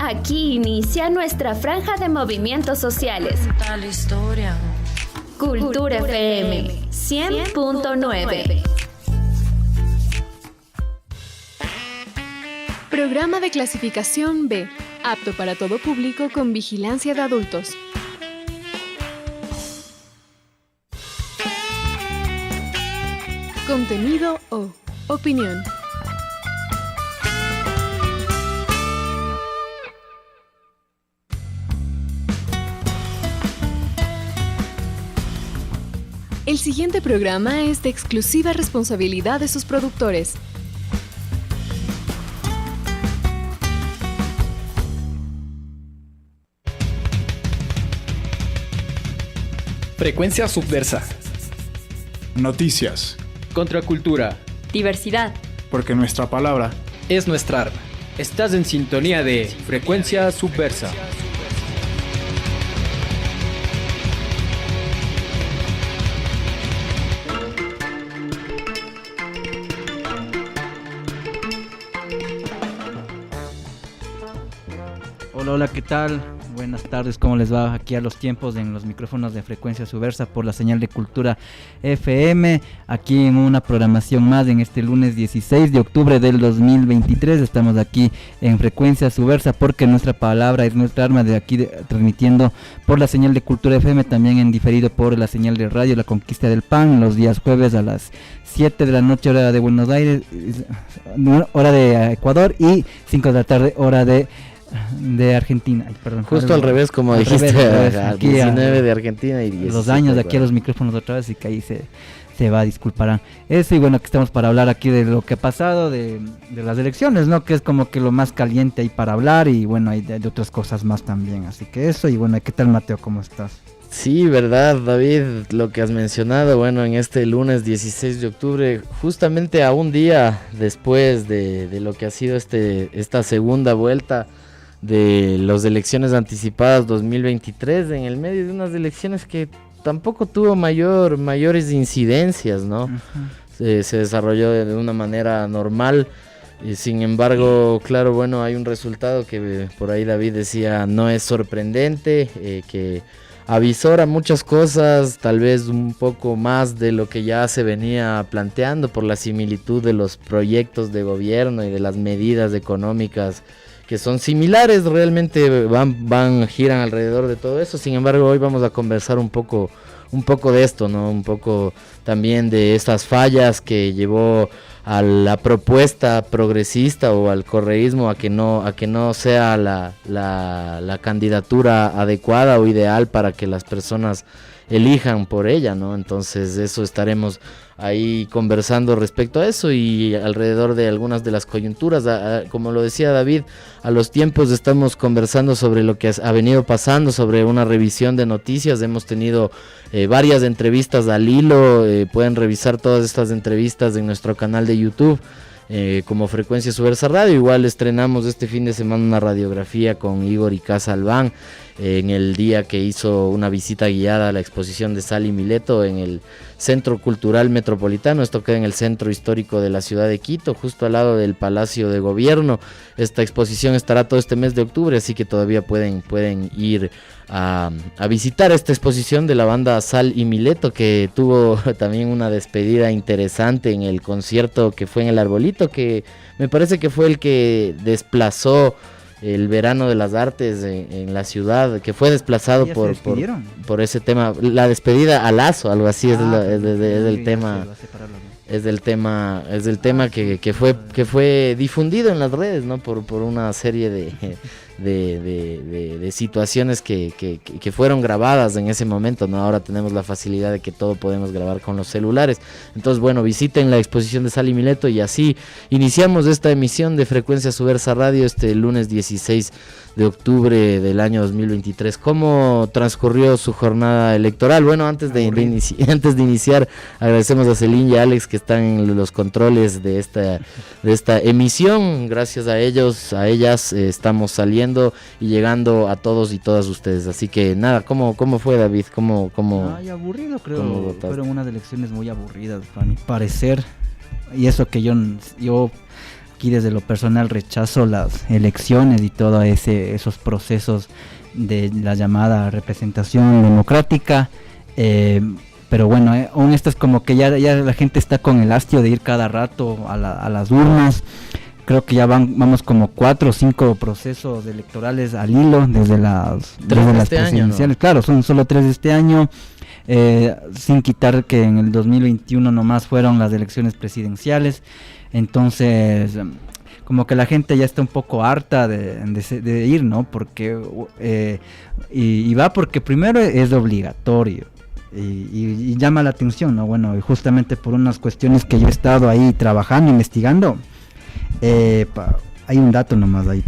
Aquí inicia nuestra franja de movimientos sociales. Cultura FM 100.9. Programa de clasificación B, apto para todo público con vigilancia de adultos. Contenido o opinión. El siguiente programa es de exclusiva responsabilidad de sus productores. Frecuencia subversa. Noticias. Contracultura. Diversidad. Porque nuestra palabra es nuestra arma. Estás en sintonía de Frecuencia subversa. Hola, ¿qué tal? Buenas tardes, ¿cómo les va? Aquí a los tiempos en los micrófonos de Frecuencia Subversa por la señal de Cultura FM, aquí en una programación más en este lunes 16 de octubre del 2023. Estamos aquí en Frecuencia Subversa porque nuestra palabra es nuestra arma, de aquí transmitiendo por la señal de Cultura FM, también en diferido por la señal de radio La Conquista del Pan, los días jueves a las 7 de la noche hora de Buenos Aires, hora de Ecuador, y 5 de la tarde hora de Argentina. Ay, perdón, justo al revés, como al dijiste, revés, aquí 19 de Argentina y 10 los años de aquí a los micrófonos otra vez, y que ahí se va, disculparán eso. Y bueno, aquí estamos para hablar aquí de lo que ha pasado, de las elecciones, ¿no? Que es como que lo más caliente ahí para hablar, y bueno, hay de otras cosas más también, así que eso. Y bueno, ¿qué tal, Mateo? ¿Cómo estás? Sí, verdad, David, lo que has mencionado, bueno, en este lunes 16 de octubre, justamente a un día después de lo que ha sido esta segunda vuelta de las elecciones anticipadas 2023, en el medio de unas elecciones que tampoco tuvo mayores incidencias, ¿no? Uh-huh. Se desarrolló de una manera normal, sin embargo, claro, bueno, hay un resultado que por ahí David decía no es sorprendente, que avisora muchas cosas, tal vez un poco más de lo que ya se venía planteando por la similitud de los proyectos de gobierno y de las medidas económicas que son similares, realmente giran alrededor de todo eso. Sin embargo, hoy vamos a conversar un poco de esto, ¿no? Un poco también de estas fallas que llevó a la propuesta progresista o al correísmo a que no sea la candidatura adecuada o ideal para que las personas elijan por ella, ¿no? Entonces eso estaremos ahí conversando respecto a eso y alrededor de algunas de las coyunturas, como lo decía David, a los tiempos estamos conversando sobre lo que ha venido pasando, sobre una revisión de noticias. Hemos tenido varias entrevistas al hilo, pueden revisar todas estas entrevistas en nuestro canal de YouTube, como Frecuencia Subversa Radio. Igual estrenamos este fin de semana una radiografía con Igor Icaza Albán, en el día que hizo una visita guiada a la exposición de Sal y Mileto en el Centro Cultural Metropolitano. Esto queda en el centro histórico de la ciudad de Quito, justo al lado del Palacio de Gobierno. Esta exposición estará todo este mes de octubre, así que todavía pueden ir a visitar esta exposición de la banda Sal y Mileto, que tuvo también una despedida interesante en el concierto que fue en el Arbolito, que me parece que fue el que desplazó el verano de las artes en la ciudad, que fue desplazado por ese tema, la despedida a Lazo, algo así, es el tema. Es del tema que fue difundido en las redes, ¿no? Por una serie de situaciones que fueron grabadas en ese momento, ¿no? Ahora tenemos la facilidad de que todo podemos grabar con los celulares. Entonces, bueno, visiten la exposición de Sal y Mileto, y así iniciamos esta emisión de Frecuencia Subversa Radio este lunes 16 de octubre del año 2023. ¿Cómo transcurrió su jornada electoral? Bueno, antes de iniciar, agradecemos a Celín y a Alex que están en los controles de esta emisión. Gracias a ellas estamos saliendo y llegando a todos y todas ustedes. Así que nada, ¿cómo fue, David? Ay, aburrido, creo. Fueron unas elecciones muy aburridas, para mi parecer. Y eso que yo aquí desde lo personal rechazo las elecciones y todos esos procesos de la llamada representación democrática, pero bueno, aún esto es como que ya la gente está con el hastio de ir cada rato a las urnas. Creo que ya vamos como 4 o 5 procesos electorales al hilo desde las presidenciales, ¿no? Claro, son solo 3 de este año, sin quitar que en el 2021 nomás fueron las elecciones presidenciales. Entonces como que la gente ya está un poco harta de ir, ¿no? Porque y va porque primero es obligatorio y llama la atención, ¿no? Bueno, y justamente por unas cuestiones que yo he estado ahí trabajando, investigando, hay un dato nomás ahí.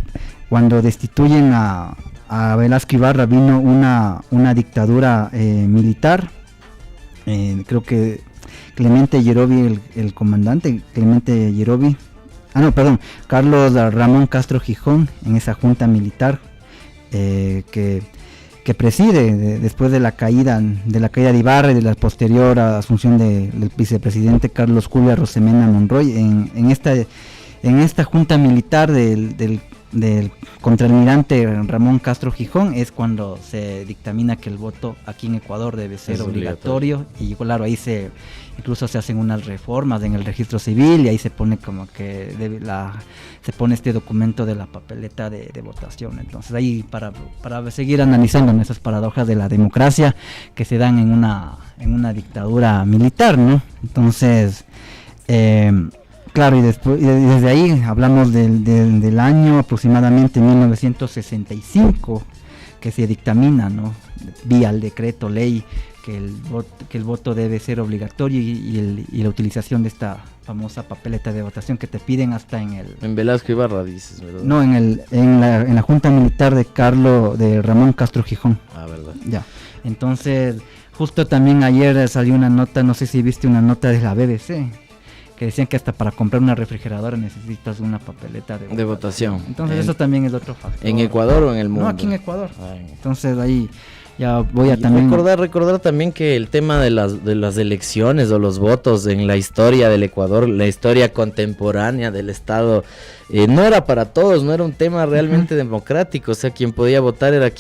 Cuando destituyen a Velasco Ibarra vino una dictadura militar. Creo que Clemente Yerovi, el comandante Clemente Yerovi, Carlos Ramón Castro Gijón, en esa junta militar que preside después de la caída de Ibarra y de la posterior asunción del vicepresidente Carlos Julio Arosemena Monroy, en esta junta militar del contraalmirante Ramón Castro Gijón es cuando se dictamina que el voto aquí en Ecuador debe ser obligatorio. Y claro, ahí incluso se hacen unas reformas en el registro civil y ahí se pone como que se pone este documento de la papeleta de votación. Entonces ahí para seguir analizando esas paradojas de la democracia que se dan en una dictadura militar, ¿no? Entonces claro, y desde ahí hablamos del año aproximadamente 1965 que se dictamina, ¿no? Vía el decreto ley que el voto debe ser obligatorio y la utilización de esta famosa papeleta de votación que te piden hasta en Velasco Ibarra dices, ¿verdad? No, en la junta militar de Ramón Castro Gijón. Ah, verdad. Ya. Entonces, justo también ayer salió una nota, no sé si viste una nota de la BBC, que decían que hasta para comprar una refrigeradora necesitas una papeleta de votación. Entonces eso también es otro factor. ¿En Ecuador o en el mundo? No, aquí en Ecuador. Entonces ahí ya voy a también recordar también que el tema de las elecciones o los votos en la historia del Ecuador, la historia contemporánea del Estado, no era para todos, no era un tema realmente democrático. O sea, quien podía votar era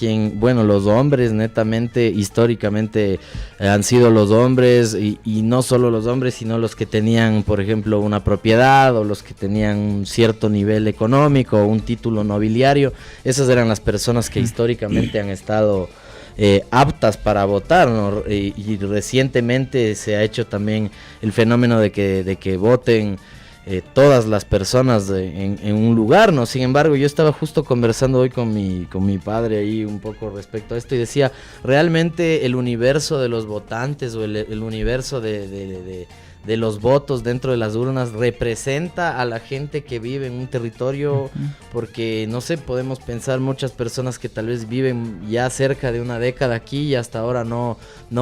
los hombres, netamente, históricamente han sido los hombres, y no solo los hombres, sino los que tenían, por ejemplo, una propiedad o los que tenían un cierto nivel económico o un título nobiliario. Esas eran las personas que históricamente han estado aptas para votar, ¿no? Y recientemente se ha hecho también el fenómeno de que voten todas las personas en un lugar, ¿no? Sin embargo, yo estaba justo conversando hoy con mi padre ahí un poco respecto a esto y decía, realmente el universo de los votantes o el universo de los votos dentro de las urnas representa a la gente que vive en un territorio, porque no sé, podemos pensar muchas personas que tal vez viven ya cerca de una década aquí y hasta ahora no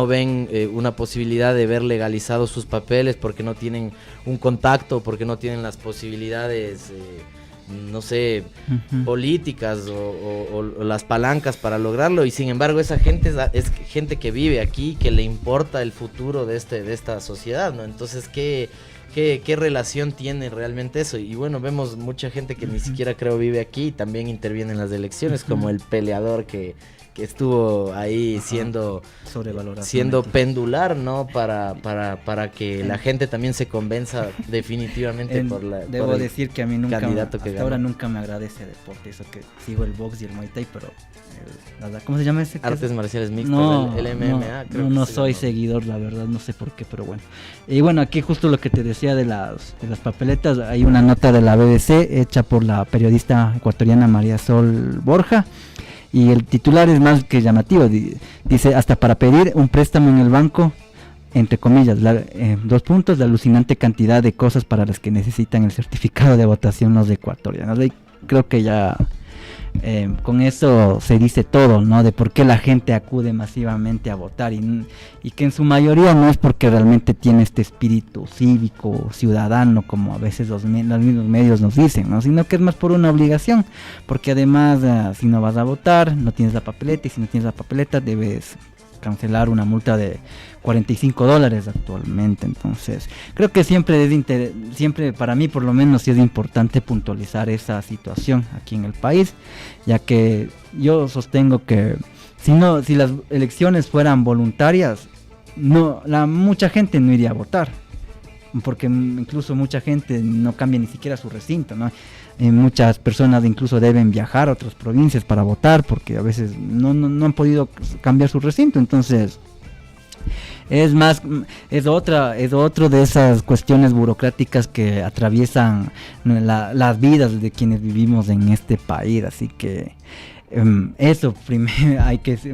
ven una posibilidad de ver legalizados sus papeles porque no tienen un contacto, porque no tienen las posibilidades no sé, políticas o las palancas para lograrlo, y sin embargo esa gente es gente que vive aquí, que le importa el futuro de esta sociedad, ¿no? Entonces, ¿qué relación tiene realmente eso? Y bueno, vemos mucha gente que ni siquiera creo vive aquí y también interviene en las elecciones, como el peleador que estuvo ahí siendo pendular, ¿no? Para que la gente también se convenza definitivamente debo decir que a mí nunca ahora nunca me agrada ese deporte, eso que sigo el box y el Muay Thai, pero ¿cómo se llama ese? Artes marciales mixtas, no, el MMA. No soy seguidor, la verdad, no sé por qué, pero bueno. Y bueno, aquí justo lo que te decía de las papeletas, hay una nota de la BBC hecha por la periodista ecuatoriana María Sol Borja. Y el titular es más que llamativo, dice, hasta para pedir un préstamo en el banco, entre comillas, 2 puntos, la alucinante cantidad de cosas para las que necesitan el certificado de votación los ecuatorianos. Y creo que ya con eso se dice todo, ¿no? De por qué la gente acude masivamente a votar y que en su mayoría no es porque realmente tiene este espíritu cívico, ciudadano, como a veces los mismos medios nos dicen, ¿no? Sino que es más por una obligación, porque además si no vas a votar, no tienes la papeleta, y si no tienes la papeleta debes cancelar una multa de $45 actualmente. Entonces creo que siempre para mí por lo menos sí es importante puntualizar esa situación aquí en el país, ya que yo sostengo que si las elecciones fueran voluntarias, mucha gente no iría a votar, porque incluso mucha gente no cambia ni siquiera su recinto, ¿no? Muchas personas incluso deben viajar a otras provincias para votar porque a veces no han podido cambiar su recinto. Entonces es otro de esas cuestiones burocráticas que atraviesan las vidas de quienes vivimos en este país. Así que eso primero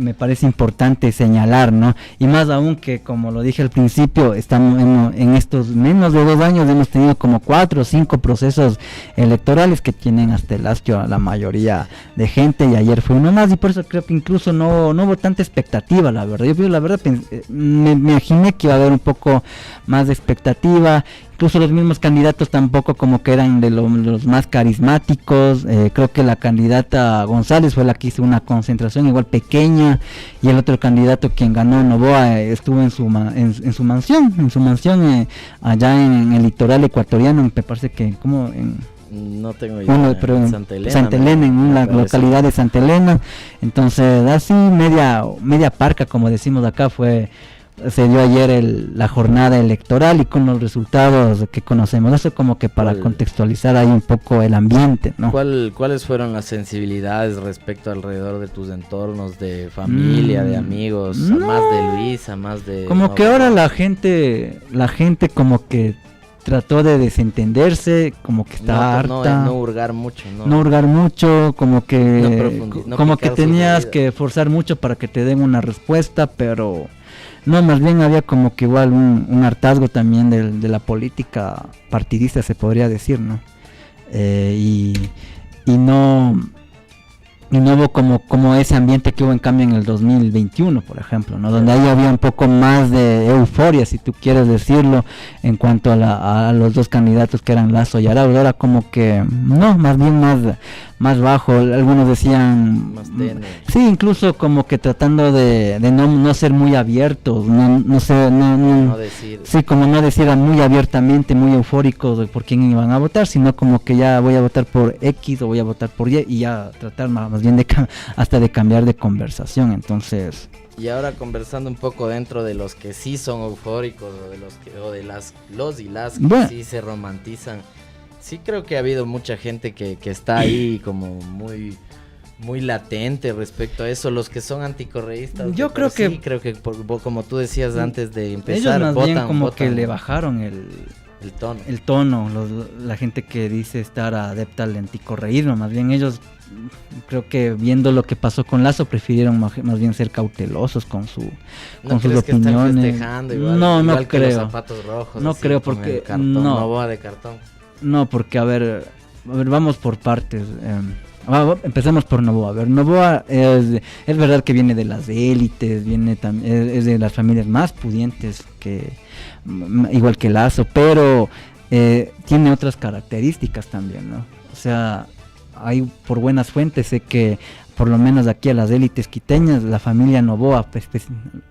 me parece importante señalar, ¿no? Y más aún que, como lo dije al principio, estamos en estos menos de 2 años hemos tenido como 4 o 5 procesos electorales que tienen hasta el astio a la mayoría de gente, y ayer fue uno más, y por eso creo que incluso no hubo tanta expectativa, la verdad. Yo la verdad me imaginé que iba a haber un poco más de expectativa. Incluso los mismos candidatos tampoco como que eran de los más carismáticos. Creo que la candidata González fue la que hizo una concentración igual pequeña, y el otro candidato quien ganó, Noboa, estuvo en su mansión allá en el litoral ecuatoriano, me parece que no tengo idea, pero en Santa Elena, en la localidad de Santa Elena. Entonces así media parca, como decimos acá, se dio ayer la jornada electoral, y con los resultados que conocemos, eso como que para contextualizar ahí un poco el ambiente, ¿no? ¿Cuáles fueron las sensibilidades respecto alrededor de tus entornos de familia, de amigos, a más de Luisa, más de... Como que ahora la gente como que trató de desentenderse, como que está harta. No hurgar mucho, como que tenías que forzar mucho para que te den una respuesta, pero... No, más bien había como que igual un hartazgo también de la política partidista, se podría decir, ¿no? Y no hubo como ese ambiente que hubo en cambio en el 2021, por ejemplo, ¿no? Donde ahí había un poco más de euforia, si tú quieres decirlo, en cuanto a los dos candidatos que eran Lasso y Arauz. Ahora como que, no, más bien más bajo. Algunos decían más tenue. Sí, incluso como que tratando de no ser muy abiertos, no decir. Sí, como no decir muy abiertamente, muy eufóricos de por quién iban a votar, sino como que ya voy a votar por X o voy a votar por Y, y ya tratar más bien hasta de cambiar de conversación. Entonces, y ahora conversando un poco dentro de los que sí son eufóricos, o de los y las que sí se romantizan. Sí, creo que ha habido mucha gente que está ahí como muy latente respecto a eso. Los que son anticorreístas, yo creo que como tú decías antes de empezar, ellos más bien como que le bajaron el tono, la gente que dice estar adepta al anticorreísmo. Más bien ellos, creo que viendo lo que pasó con Lasso, prefirieron más bien ser cautelosos con sus opiniones. Que están festejando igual, no que creo. Los zapatos rojos, no creo, porque Noboa de cartón. No, porque a ver, vamos por partes. Empecemos por Noboa. A ver, Noboa es verdad que viene de las élites, es de las familias más pudientes, igual que Lasso, pero tiene otras características también, ¿no? O sea, hay por buenas fuentes, sé que por lo menos aquí a las élites quiteñas, la familia Noboa,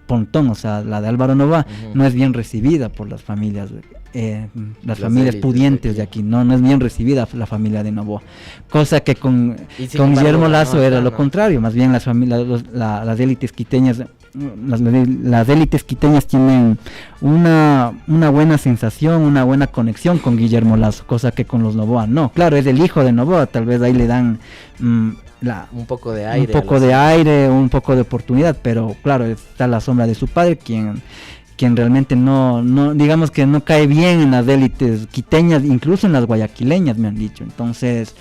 Pontón, o sea, la de Álvaro Noboa, no es bien recibida por las familias, las familias pudientes de aquí, no es bien recibida la familia de Noboa, cosa que con Guillermo Lasso era lo contrario. Más bien las familias, las élites quiteñas, las élites quiteñas tienen una buena sensación, una buena conexión con Guillermo Lasso, cosa que con los Noboa no. Claro, es el hijo de Noboa, tal vez ahí le dan un poco de aire, un poco de oportunidad, pero claro, está la sombra de su padre, quien realmente no digamos que no cae bien en las élites quiteñas, incluso en las guayaquileñas me han dicho. Entonces,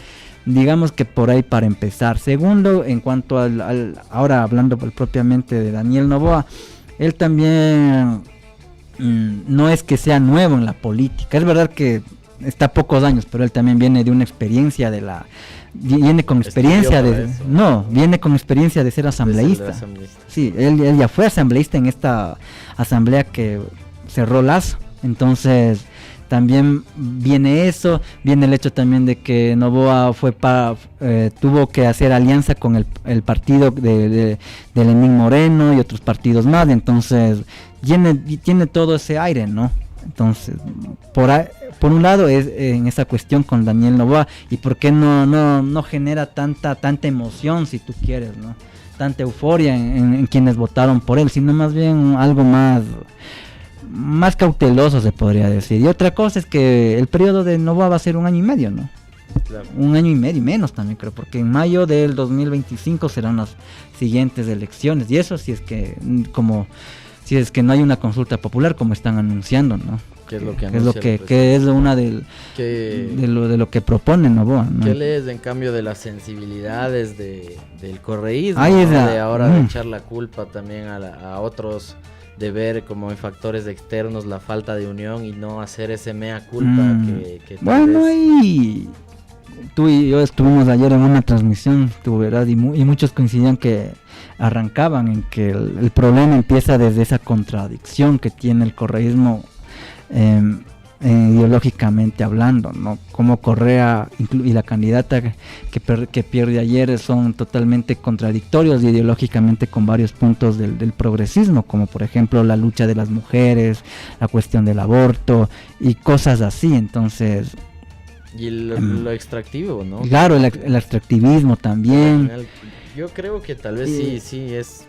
digamos que por ahí para empezar. Segundo, en cuanto ahora hablando propiamente de Daniel Noboa, él también no es que sea nuevo en la política. Es verdad que está a pocos años, pero él también viene de una experiencia viene con experiencia de ser asambleísta. Sí, él ya fue asambleísta en esta asamblea que cerró Lasso. Entonces también viene eso, viene el hecho también de que Noboa tuvo que hacer alianza con el partido de Lenín Moreno y otros partidos más, entonces tiene todo ese aire, ¿no? Entonces, por un lado es en esa cuestión con Daniel Noboa, y por qué no genera tanta emoción, si tú quieres, ¿no? Tanta euforia en quienes votaron por él, sino más bien algo más cauteloso, se podría decir. Y otra cosa es que el periodo de Noboa va a ser 1 año y medio, ¿no? Claro. 1 año y medio y menos también creo, porque en mayo del 2025 serán las siguientes elecciones, y eso si es que no hay una consulta popular como están anunciando, ¿no? ¿Qué es lo que es una de lo que propone Noboa, ¿no? ¿Qué lees en cambio de las sensibilidades del correísmo, ¿no? De ahora de echar la culpa también a otros, de ver como en factores externos la falta de unión y no hacer ese mea culpa que bueno, ahí tú y yo estuvimos ayer en una transmisión, tú verás, y muchos coincidían que arrancaban en que el problema empieza desde esa contradicción que tiene el correísmo ideológicamente hablando, ¿no? Como Correa y la candidata que pierde ayer son totalmente contradictorios ideológicamente con varios puntos del progresismo, como por ejemplo la lucha de las mujeres, la cuestión del aborto y cosas así. Entonces, y lo extractivo, ¿no? Claro, el extractivismo también. Yo creo que tal vez sí es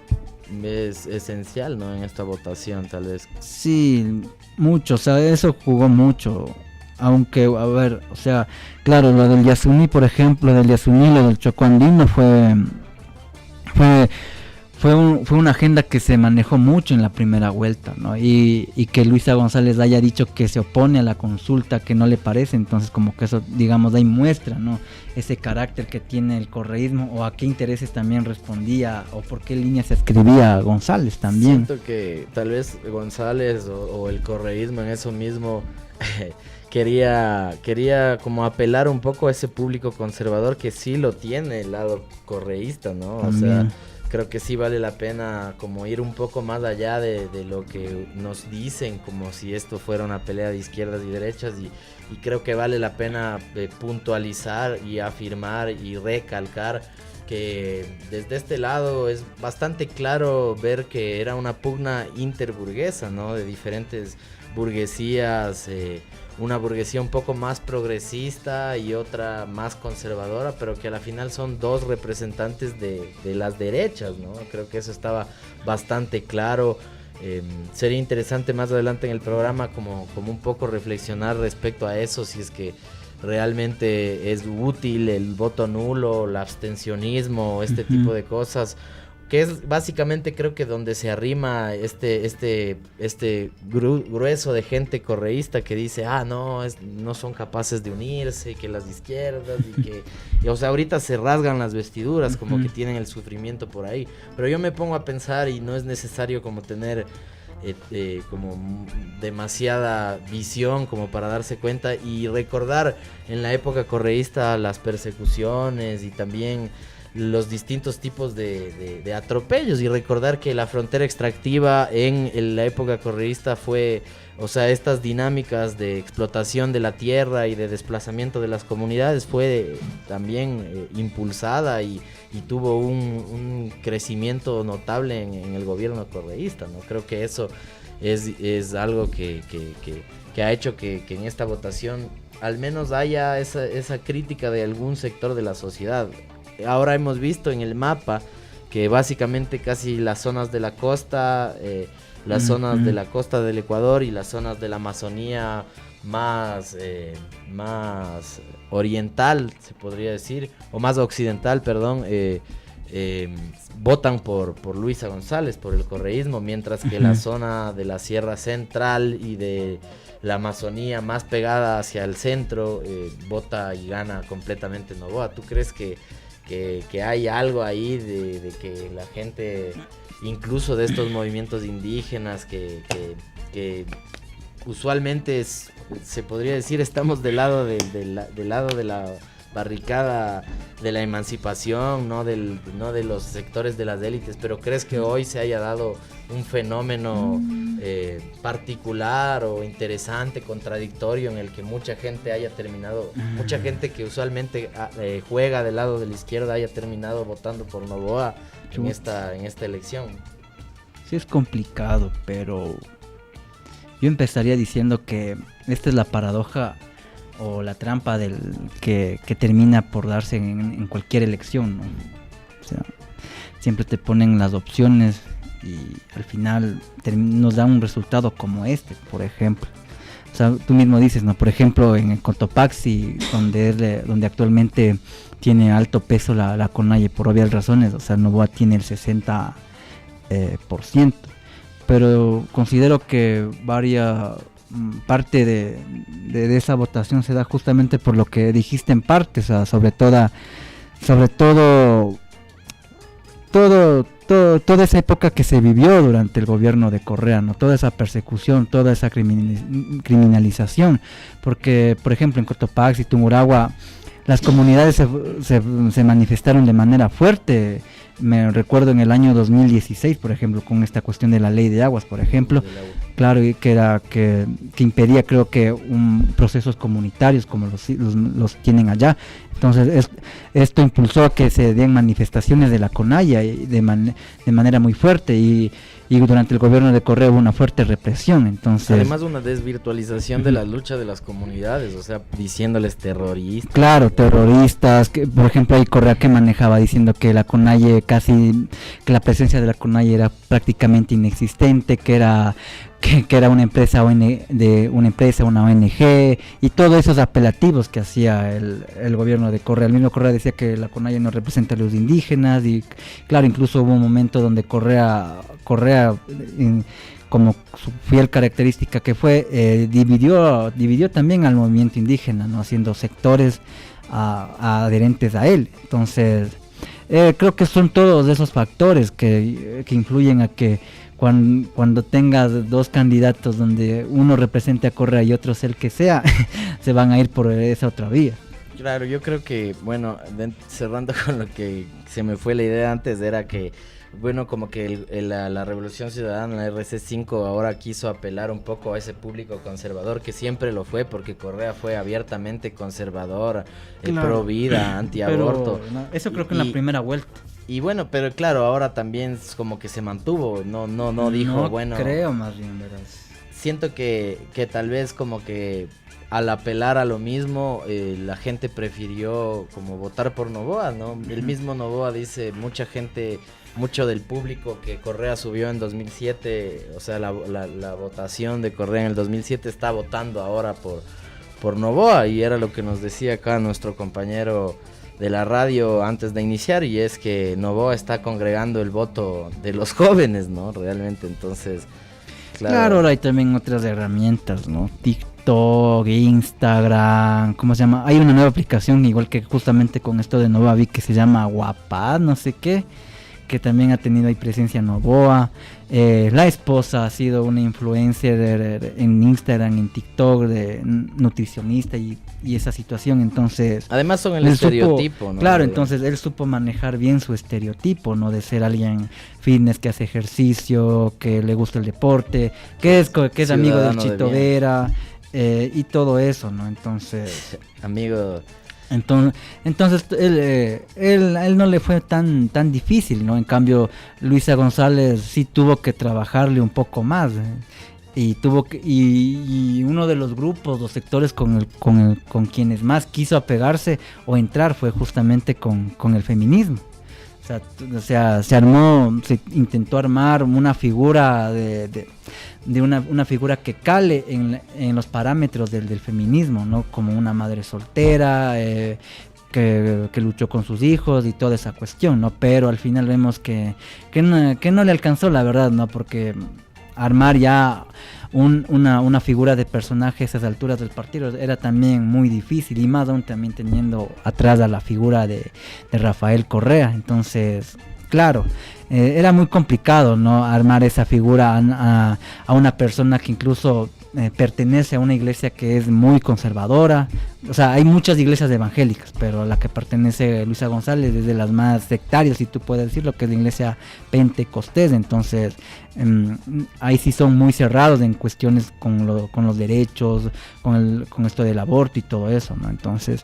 esencial, ¿no? En esta votación, tal vez. Sí, mucho, o sea, eso jugó mucho. Aunque, a ver, o sea, claro, lo del Yasuní, por ejemplo, lo del Chocó Andino fue una agenda que se manejó mucho en la primera vuelta, ¿no? Y que Luisa González haya dicho que se opone a la consulta, que no le parece, entonces como que eso, digamos, ahí muestra, ¿no? Ese carácter que tiene el correísmo, o a qué intereses también respondía, o por qué línea se escribía González también. Siento que tal vez González o el correísmo en eso mismo quería como apelar un poco a ese público conservador que sí lo tiene el lado correísta, ¿no? También. O sea, creo que sí vale la pena como ir un poco más allá de lo que nos dicen, como si esto fuera una pelea de izquierdas y derechas, y creo que vale la pena puntualizar y afirmar y recalcar que desde este lado es bastante claro ver que era una pugna interburguesa, ¿no? De diferentes burguesías, una burguesía un poco más progresista y otra más conservadora, pero que a la final son dos representantes de las derechas, ¿no? Creo que eso estaba bastante claro. Sería interesante más adelante en el programa como un poco reflexionar respecto a eso, si es que realmente es útil el voto nulo, el abstencionismo, este tipo de cosas, que es básicamente creo que donde se arrima este grueso de gente correísta que dice, no son capaces de unirse, que las izquierdas y o sea, ahorita se rasgan las vestiduras, como que tienen el sufrimiento por ahí, pero yo me pongo a pensar y no es necesario como tener como demasiada visión como para darse cuenta y recordar en la época correísta las persecuciones y también los distintos tipos de atropellos, y recordar que la frontera extractiva en la época correísta fue, o sea, estas dinámicas de explotación de la tierra y de desplazamiento de las comunidades fue también impulsada y tuvo un crecimiento notable en el gobierno correísta, ¿no? Creo que eso es algo que ha hecho que en esta votación al menos haya esa crítica de algún sector de la sociedad. Ahora hemos visto en el mapa que básicamente casi las zonas de la costa, las zonas de la costa del Ecuador y las zonas de la Amazonía más oriental, se podría decir, o más occidental, perdón, votan por Luisa González, por el correísmo, mientras que la zona de la Sierra Central y de la Amazonía más pegada hacia el centro vota y gana completamente Noboa. ¿Tú crees que hay algo ahí de que la gente, incluso de estos movimientos indígenas que usualmente se podría decir estamos del lado del lado de la barricada de la emancipación, no de los sectores de las élites, pero crees que hoy se haya dado un fenómeno particular o interesante, contradictorio, en el que mucha gente haya terminado, mucha gente que usualmente juega del lado de la izquierda haya terminado votando por Noboa en esta elección. Sí, es complicado, pero yo empezaría diciendo que esta es la paradoja o la trampa del que termina por darse en cualquier elección, ¿no? O sea, siempre te ponen las opciones y al final nos da un resultado como este, por ejemplo. O sea, tú mismo dices, ¿no? Por ejemplo, en el Cotopaxi, donde actualmente tiene alto peso la CONAIE por obvias razones, o sea, Noboa tiene el 60%, pero considero que parte de esa votación se da justamente por lo que dijiste en parte, o sea, sobre toda esa época que se vivió durante el gobierno de Correa, ¿no? Toda esa persecución, toda esa criminalización, porque por ejemplo en Cotopaxi y Tungurahua las comunidades se manifestaron de manera fuerte. Me recuerdo en el año 2016, por ejemplo, con esta cuestión de la ley de aguas, por ejemplo, claro, que impedía, creo que, procesos comunitarios como los tienen allá. Entonces, esto impulsó a que se den manifestaciones de la CONAIE de manera muy fuerte y durante el gobierno de Correa hubo una fuerte represión. Entonces, además, una desvirtualización de la lucha de las comunidades, o sea, diciéndoles terroristas. Claro, terroristas, que, por ejemplo, hay Correa que manejaba diciendo que la CONAIE que la presencia de la CONAIE era prácticamente inexistente, que era una empresa una ONG, y todos esos apelativos que hacía el gobierno de Correa. El mismo Correa decía que la CONAIE no representa a los indígenas, y claro, incluso hubo un momento donde Correa como su fiel característica que fue, dividió también al movimiento indígena, ¿no? Haciendo sectores adherentes a él. Entonces, creo que son todos esos factores que influyen a que cuando tengas dos candidatos donde uno represente a Correa y otro sea el que sea, se van a ir por esa otra vía. Claro, yo creo que, bueno, cerrando con lo que se me fue la idea antes, era que, bueno, como que la Revolución Ciudadana, la RC5, ahora quiso apelar un poco a ese público conservador, que siempre lo fue, porque Correa fue abiertamente conservador, claro, pro vida, antiaborto. No, eso creo que en la primera vuelta. Y bueno, pero claro, ahora también es como que se mantuvo, no dijo, no, bueno... creo más bien, verás. Siento que tal vez como que al apelar a lo mismo, la gente prefirió como votar por Noboa, ¿no? El mismo Noboa dice, mucho del público que Correa subió en 2007, o sea, la votación de Correa en el 2007 está votando ahora por Noboa, y era lo que nos decía acá nuestro compañero de la radio antes de iniciar, y es que Noboa está congregando el voto de los jóvenes, ¿no? Realmente, entonces... Claro, ahora hay también otras herramientas, ¿no? TikTok, Instagram, ¿cómo se llama? Hay una nueva aplicación, igual que justamente con esto de Noboa vi, que se llama Guapá, no sé qué, que también ha tenido ahí presencia Noboa. La esposa ha sido una influencer en Instagram, en TikTok, de nutricionista y esa situación, entonces... Además son el estereotipo, ¿no? Claro, entonces él supo manejar bien su estereotipo, ¿no? De ser alguien fitness, que hace ejercicio, que le gusta el deporte, que es amigo del Chito Vera, y todo eso, ¿no? Entonces... Amigo... Entonces él no le fue tan difícil, ¿no? En cambio, Luisa González sí tuvo que trabajarle un poco más, y y uno de los grupos, los sectores con quienes más quiso apegarse o entrar fue justamente con el feminismo. O sea, se intentó armar una figura una figura que cale en los parámetros del feminismo, ¿no? Como una madre soltera, que luchó con sus hijos y toda esa cuestión, ¿no? Pero al final vemos que no le alcanzó, la verdad, ¿no? Porque armar ya una figura de personaje a esas alturas del partido era también muy difícil, y más aún también teniendo atrás a la figura de Rafael Correa. Entonces claro, era muy complicado, ¿no? Armar esa figura a una persona que incluso pertenece a una iglesia que es muy conservadora. O sea, hay muchas iglesias evangélicas, pero la que pertenece Luisa González es de las más sectarias, si tú puedes decirlo, que es la iglesia pentecostés. Entonces ahí sí son muy cerrados en cuestiones con los derechos, con esto del aborto y todo eso, ¿no? Entonces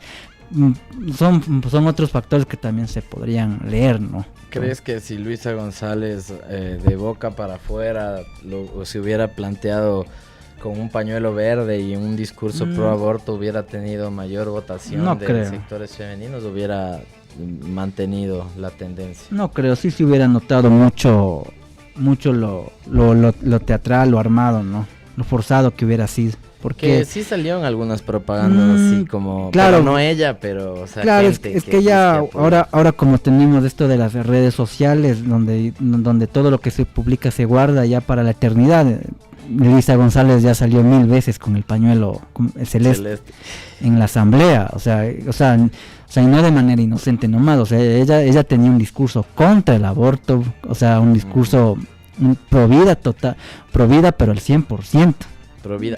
son otros factores que también se podrían leer, ¿no? ¿Crees que si Luisa González de boca para afuera se hubiera planteado con un pañuelo verde y un discurso pro aborto hubiera tenido mayor votación sectores femeninos, hubiera mantenido la tendencia? No creo, sí se hubiera notado mucho lo teatral, lo armado, ¿no? Lo forzado que hubiera sido. Porque que sí salieron algunas propagandas así como, claro, pero no ella, pero o sea, claro, gente es que ya ahora como tenemos esto de las redes sociales donde todo lo que se publica se guarda ya para la eternidad. Luisa González ya salió 1000 veces con el pañuelo celeste en la asamblea, o sea, y no de manera inocente nomás, o sea, ella tenía un discurso contra el aborto, o sea, un discurso pro vida, pero al 100%.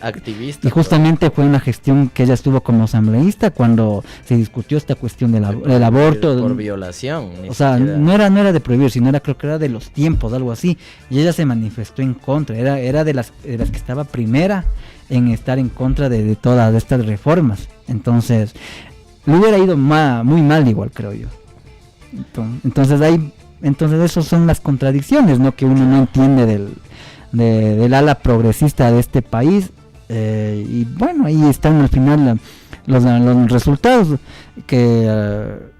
Activista. Y justamente fue una gestión que ella estuvo como asambleísta cuando se discutió esta cuestión del aborto. Por violación. O sea, no era de prohibir, sino creo que era de los tiempos, algo así. Y ella se manifestó en contra, era de las que estaba primera en estar en contra de todas estas reformas. Entonces, le hubiera ido muy mal igual, creo yo. Entonces esas son las contradicciones, ¿no? Que uno no entiende del ala progresista de este país, y bueno, ahí están al final los resultados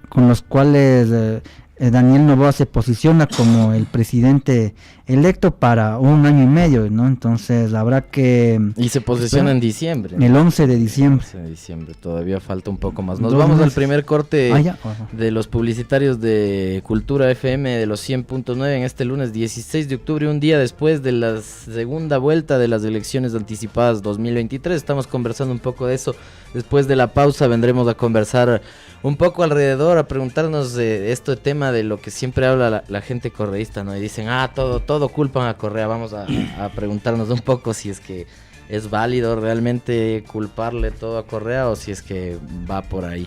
con los cuales Daniel Noboa se posiciona como el presidente electo para 1 año y medio, ¿no? Entonces habrá que... Y se posiciona en diciembre, ¿no? El 11 de diciembre. 11 de diciembre, todavía falta un poco más. Nos vamos al primer corte de los publicitarios de Cultura FM de los 100.9 en este lunes 16 de octubre, un día después de la segunda vuelta de las elecciones anticipadas 2023. Estamos conversando un poco de eso. Después de la pausa vendremos a conversar un poco alrededor, a preguntarnos de este tema de lo que siempre habla la gente correísta, ¿no? Y dicen, todo culpan a Correa. Vamos a preguntarnos un poco si es que es válido realmente culparle todo a Correa o si es que va por ahí.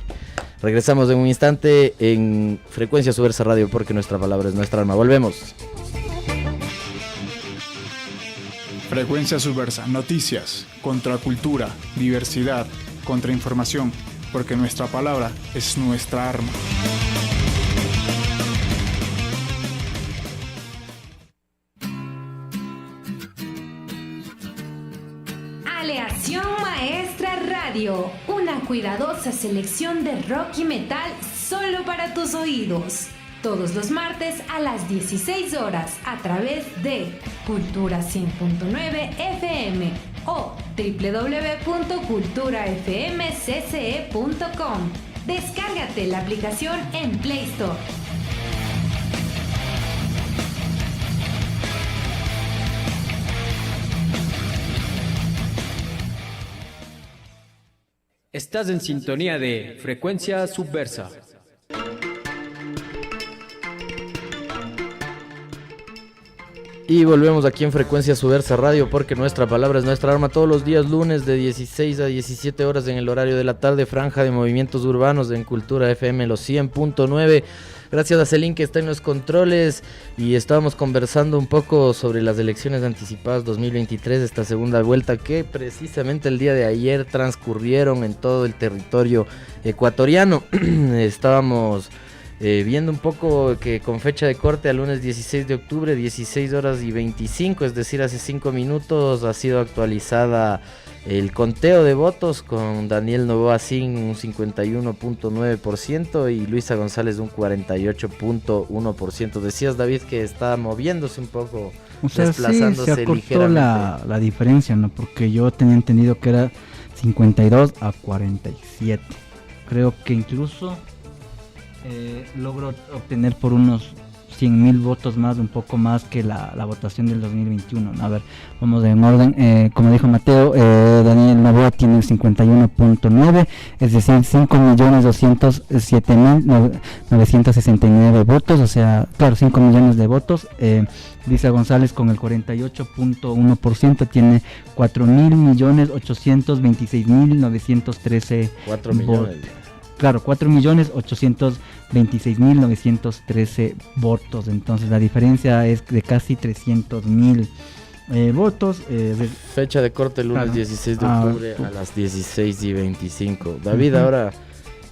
Regresamos en un instante en Frecuencia Subversa Radio, porque nuestra palabra es nuestra arma. Volvemos. Frecuencia Subversa, noticias, contracultura, diversidad, contrainformación, porque nuestra palabra es nuestra arma. Aleación Maestra Radio, una cuidadosa selección de rock y metal solo para tus oídos. Todos los martes a las 16 horas a través de Cultura 100.9 FM o www.culturafmcce.com. Descárgate la aplicación en Play Store. Estás en sintonía de Frecuencia Subversa. Y volvemos aquí en Frecuencia Subversa Radio, porque nuestra palabra es nuestra arma. Todos los días lunes de 16 a 17 horas en el horario de la tarde, franja de movimientos urbanos en Cultura FM los 100.9. Gracias a Celín, que está en los controles, y estábamos conversando un poco sobre las elecciones anticipadas 2023, esta segunda vuelta que precisamente el día de ayer transcurrieron en todo el territorio ecuatoriano. Estábamos viendo un poco que con fecha de corte al lunes 16 de octubre, 16 horas y 25, es decir, hace 5 minutos, ha sido actualizada el conteo de votos con Daniel Noboa sin un 51.9% y Luisa González un 48.1%. Decías, David, que está moviéndose un poco, o sea, desplazándose sí, se acortó ligeramente. la diferencia, ¿no? Porque yo tenía entendido que era 52 a 47. Creo que incluso logro obtener por unos 100,000 votos más, un poco más que la votación del 2021. A ver, vamos en orden. Como dijo Mateo, Daniel Noboa tiene el 51.9, es decir, 5.207.969 votos, o sea, claro, 5 millones de votos. Lisa González con el 48.1% tiene 4.826.913 votos. Claro, 4.826.913 votos. Entonces la diferencia es de casi 300,000 votos. Fecha de corte lunes 16 de octubre a las 16:25. David, ahora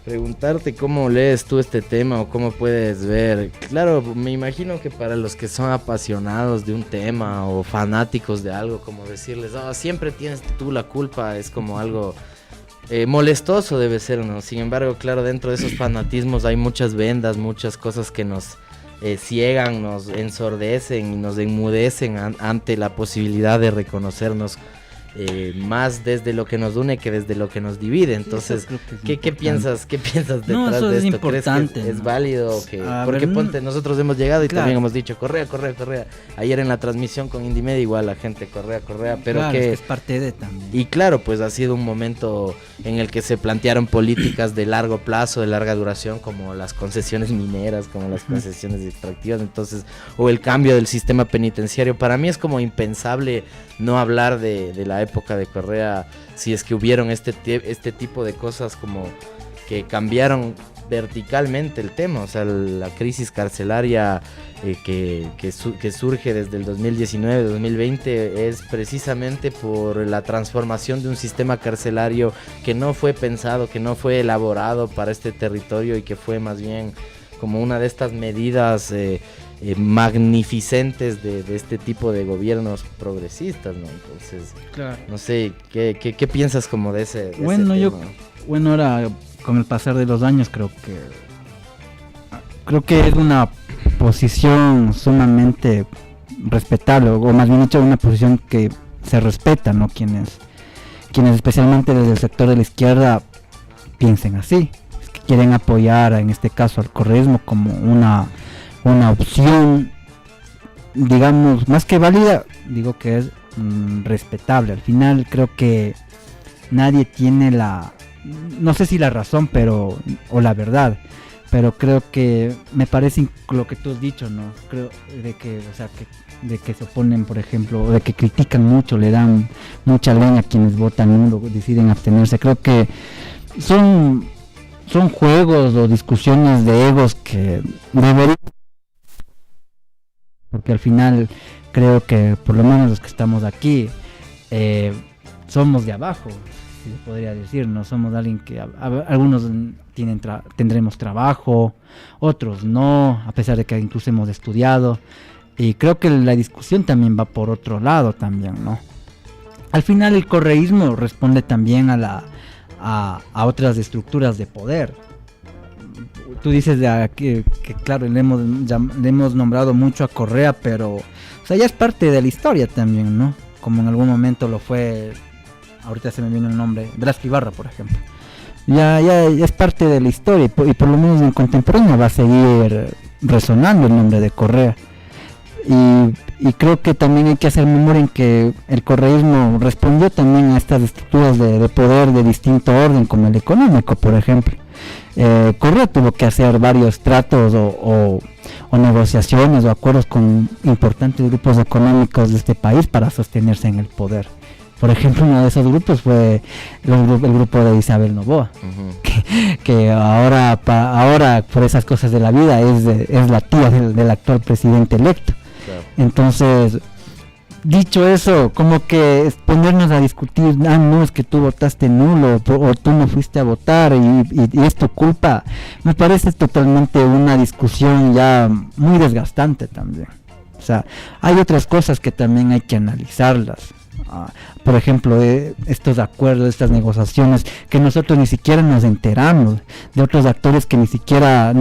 preguntarte cómo lees tú este tema o cómo puedes ver. Claro, me imagino que para los que son apasionados de un tema o fanáticos de algo, como decirles, siempre tienes tú la culpa, es como algo molestoso debe ser, ¿no? Sin embargo, claro, dentro de esos fanatismos hay muchas vendas, muchas cosas que nos ciegan, nos ensordecen y nos enmudecen ante la posibilidad de reconocernos más desde lo que nos une que desde lo que nos divide. Entonces, ¿qué piensas detrás de esto? Importante, ¿Crees que es válido? Porque ponte, nosotros hemos llegado y también hemos dicho Correa. Ayer en la transmisión con Indymedia igual la gente Correa, pero claro, que es parte de también. Y claro, pues ha sido un momento en el que se plantearon políticas de largo plazo, de larga duración, como las concesiones mineras, como las concesiones extractivas, entonces, o el cambio del sistema penitenciario. Para mí es como impensable no hablar de la época de Correa, si es que hubieron este tipo de cosas como que cambiaron verticalmente el tema. O sea, la crisis carcelaria que surge desde el 2019-2020 es precisamente por la transformación de un sistema carcelario que no fue pensado, que no fue elaborado para este territorio y que fue más bien como una de estas medidas magnificentes de este tipo de gobiernos progresistas, ¿no? Entonces, claro. No sé, ¿qué piensas como de ese bueno, ese tema? Ahora con el pasar de los años creo que es una posición sumamente respetable, o más bien dicho, una posición que se respeta, ¿no? Quienes especialmente desde el sector de la izquierda piensen así, es que quieren apoyar en este caso al correísmo como una opción, digamos, más que válida, digo que es respetable. Al final creo que nadie tiene no sé si la razón, o la verdad, pero creo que me parece lo que tú has dicho, ¿no? Creo de que se oponen, por ejemplo, o de que critican mucho, le dan mucha leña a quienes votan nulo, deciden abstenerse. Creo que son juegos o discusiones de egos que deberían, porque al final creo que por lo menos los que estamos aquí somos de abajo, si se podría decir, no somos alguien que algunos tendremos trabajo, otros no, a pesar de que incluso hemos estudiado, y creo que la discusión también va por otro lado también, ¿no? Al final el correísmo responde también a otras estructuras de poder. Tú dices que claro, le hemos nombrado mucho a Correa, pero o sea, ya es parte de la historia también, ¿no? Como en algún momento lo fue, ahorita se me viene el nombre, Blasco Ibarra, por ejemplo. Ya es parte de la historia y por lo menos en contemporáneo va a seguir resonando el nombre de Correa. Y creo que también hay que hacer memoria en que el correísmo respondió también a estas estructuras de poder de distinto orden, como el económico, por ejemplo. Correa tuvo que hacer varios tratos o negociaciones o acuerdos con importantes grupos económicos de este país para sostenerse en el poder. Por ejemplo, uno de esos grupos fue el grupo de Isabel Noboa, que ahora por esas cosas de la vida es la tía del actual presidente electo. Claro. Entonces, dicho eso, como que ponernos a discutir, no, es que tú votaste nulo o tú no fuiste a votar y es tu culpa, me parece totalmente una discusión ya muy desgastante también. O sea, hay otras cosas que también hay que analizarlas. Por ejemplo, estos acuerdos, estas negociaciones que nosotros ni siquiera nos enteramos, de otros actores que ni siquiera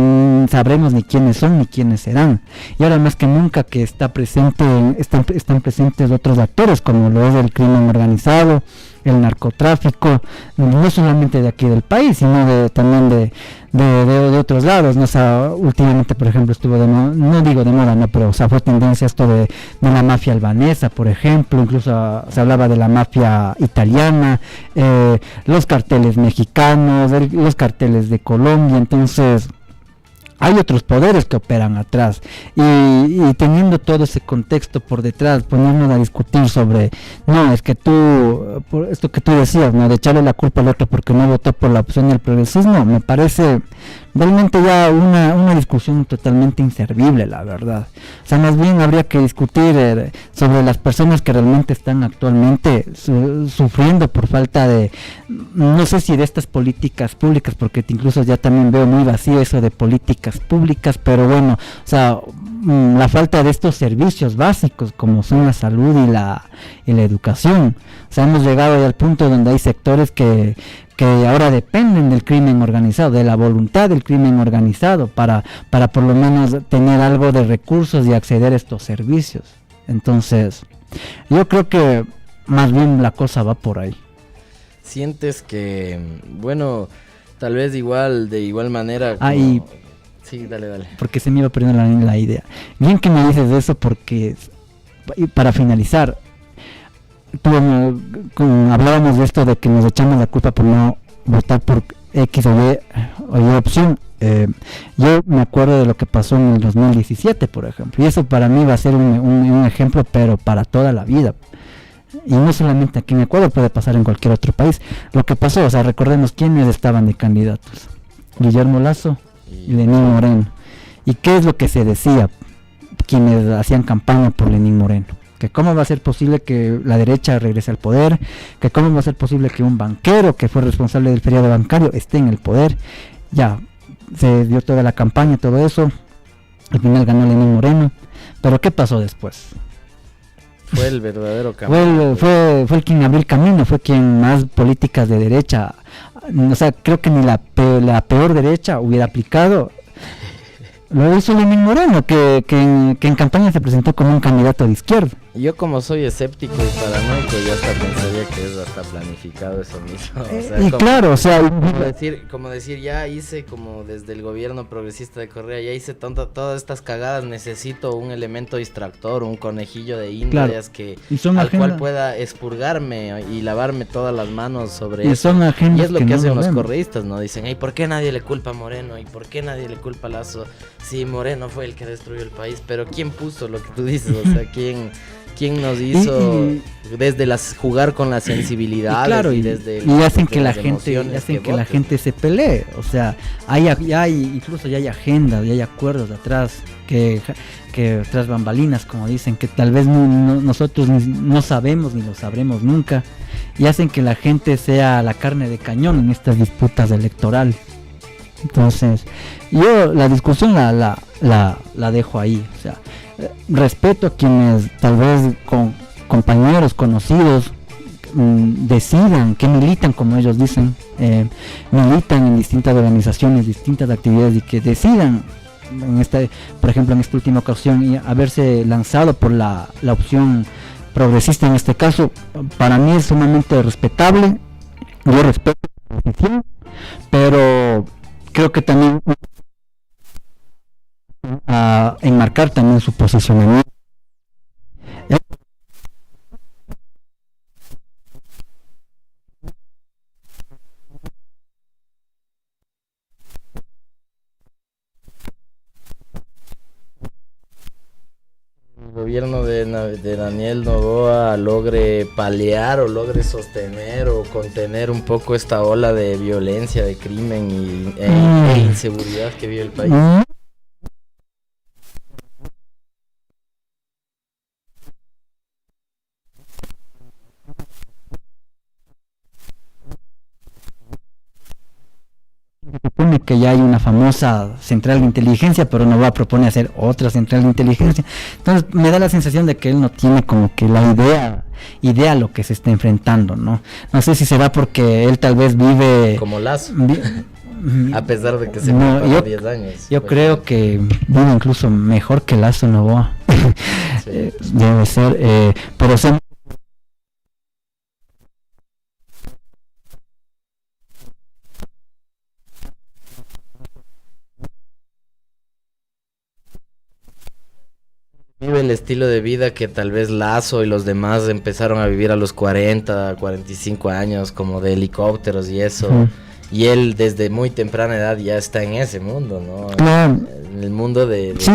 sabremos ni quiénes son ni quiénes serán, y ahora más que nunca que están presentes otros actores como lo es el crimen organizado, el narcotráfico, no solamente de aquí del país, sino también de otros lados, ¿no? O sea, últimamente, por ejemplo, estuvo no digo de moda, no, pero o sea, fue tendencia esto de la mafia albanesa, por ejemplo, incluso se hablaba de la mafia italiana, los carteles mexicanos, los carteles de Colombia. Entonces hay otros poderes que operan atrás, y teniendo todo ese contexto por detrás, poniéndonos a discutir sobre, no, es que tú, por esto que tú decías, ¿no?, de echarle la culpa al otro porque no votó por la opción del progresismo, me parece realmente ya una discusión totalmente inservible, la verdad. O sea, más bien habría que discutir sobre las personas que realmente están actualmente sufriendo por falta de, no sé si de estas políticas públicas, porque incluso ya también veo muy vacío eso de políticas públicas, pero bueno, o sea, la falta de estos servicios básicos como son la salud y la educación. O sea, hemos llegado ya al punto donde hay sectores que ahora dependen del crimen organizado, de la voluntad del crimen organizado para por lo menos tener algo de recursos y acceder a estos servicios. Entonces, yo creo que más bien la cosa va por ahí. ¿Sientes que, bueno, tal vez de igual manera como... Sí, dale. Porque se me iba perdiendo la idea. Bien que me dices eso, porque para finalizar, hablábamos de esto de que nos echamos la culpa por no votar por X o Y opción. Yo me acuerdo de lo que pasó en el 2017, por ejemplo, y eso para mí va a ser un ejemplo, pero para toda la vida. Y no solamente aquí en Ecuador, puede pasar en cualquier otro país. Lo que pasó, o sea, recordemos quiénes estaban de candidatos: Guillermo Lasso y Lenín Moreno. ¿Y qué es lo que se decía quienes hacían campaña por Lenín Moreno? Que cómo va a ser posible que la derecha regrese al poder, que cómo va a ser posible que un banquero que fue responsable del feriado bancario esté en el poder. Ya se dio toda la campaña, todo eso, al final ganó Lenín Moreno, pero ¿qué pasó después? Fue el verdadero camino. Fue el quien abrió el camino, fue quien más políticas de derecha, o sea, creo que ni la peor derecha hubiera aplicado. Lo hizo Lenín Moreno, que en campaña se presentó como un candidato de izquierda. Yo, como soy escéptico y paranoico, ya hasta pensaría que es hasta planificado eso mismo. O sea, y claro, o sea, como decir, ya hice, como desde el gobierno progresista de Correa, ya hice todas estas cagadas, necesito un elemento distractor, un conejillo de indias, claro, al cual pueda expurgarme y lavarme todas las manos sobre eso. Y es lo que hacen los correístas, ¿no? Dicen, ¿y por qué nadie le culpa a Moreno? ¿Y por qué nadie le culpa a Lasso? Sí, Moreno fue el que destruyó el país, pero ¿quién puso lo que tú dices? O sea, ¿quién nos hizo desde jugar con la sensibilidad? Claro, y hacen que la gente se pelee. O sea, incluso ya hay agendas, ya hay acuerdos atrás que tras bambalinas, como dicen, que tal vez nosotros no sabemos ni lo sabremos nunca, y hacen que la gente sea la carne de cañón en estas disputas electorales. Entonces, yo la discusión la dejo ahí. O sea, respeto a quienes tal vez con compañeros conocidos decidan, que militan, como ellos dicen, militan en distintas organizaciones, distintas actividades, y que decidan por ejemplo en esta última ocasión haberse lanzado por la opción progresista. En este caso, para mí es sumamente respetable. Yo respeto la decisión, pero creo que también enmarcar también su posicionamiento. El gobierno de Daniel Noboa logre paliar o logre sostener o contener un poco esta ola de violencia, de crimen e inseguridad que vive el país. Supone que ya hay una famosa central de inteligencia, pero Noboa propone hacer otra central de inteligencia. Entonces me da la sensación de que él no tiene como que la idea a lo que se está enfrentando, ¿no? No sé si será porque él tal vez vive como Lasso, a pesar de que se fue por 10 años. Yo creo que vive incluso mejor que Lasso Noboa. Sí. Debe ser, pero vive el estilo de vida que tal vez Lazo y los demás empezaron a vivir a los 40, 45 años, como de helicópteros y eso. Y él desde muy temprana edad ya está en ese mundo, ¿no? Claro. En el mundo de... Sí.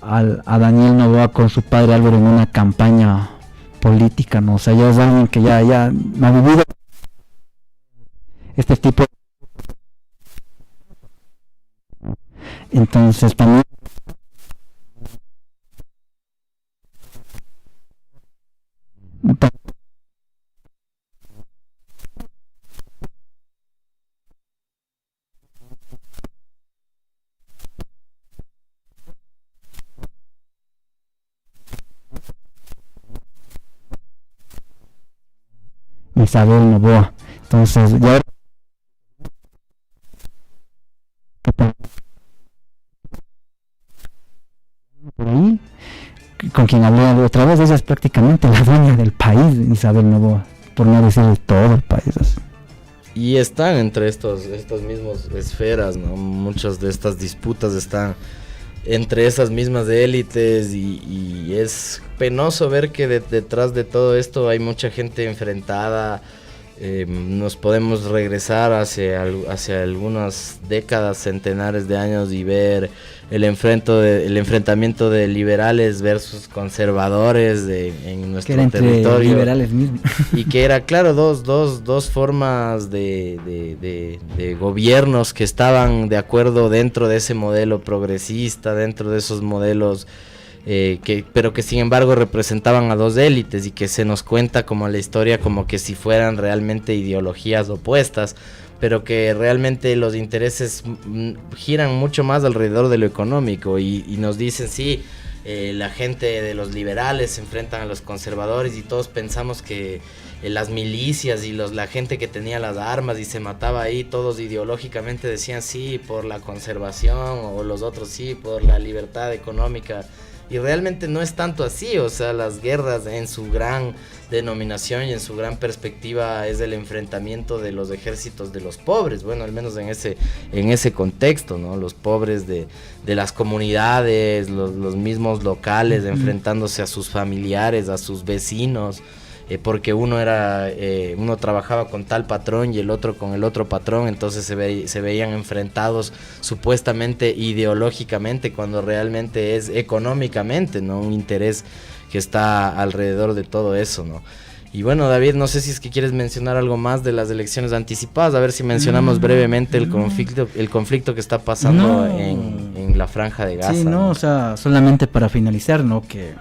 A Daniel Noboa con su padre Álvaro en una campaña política, ¿no? O sea, ya es alguien que ya ha vivido este tipo. Entonces también Isabel Noboa. Entonces ya por ahí, con quien hablé otra vez, ella es prácticamente la dueña del país, Isabel Noboa, por no decir de todo el país. Y están entre estos mismos esferas, ¿no? Muchas de estas disputas están entre esas mismas élites y es penoso ver que detrás de todo esto hay mucha gente enfrentada. Nos podemos regresar hacia algunas décadas, centenares de años y ver el enfrentamiento de liberales versus conservadores en nuestro que era entre territorio. Liberales mismos. Y que era, claro, dos formas de gobiernos que estaban de acuerdo dentro de ese modelo progresista, dentro de esos modelos pero que sin embargo representaban a dos élites y que se nos cuenta como la historia como que si fueran realmente ideologías opuestas, pero que realmente los intereses giran mucho más alrededor de lo económico y nos dicen sí, la gente de los liberales se enfrentan a los conservadores y todos pensamos que las milicias y la gente que tenía las armas y se mataba ahí, todos ideológicamente decían sí por la conservación o los otros sí por la libertad económica. Y realmente no es tanto así, o sea, las guerras en su gran denominación y en su gran perspectiva es el enfrentamiento de los ejércitos de los pobres, bueno, al menos en ese contexto, ¿no? Los pobres de las comunidades, los mismos locales, enfrentándose a sus familiares, a sus vecinos, porque uno trabajaba con tal patrón y el otro con el otro patrón, entonces se veían enfrentados supuestamente ideológicamente cuando realmente es económicamente, ¿no? Un interés que está alrededor de todo eso, ¿no? Y bueno, David, no sé si es que quieres mencionar algo más de las elecciones anticipadas, a ver si mencionamos brevemente el conflicto que está pasando en la Franja de Gaza. Sí, ¿no? O sea, solamente para finalizar, ¿no? Que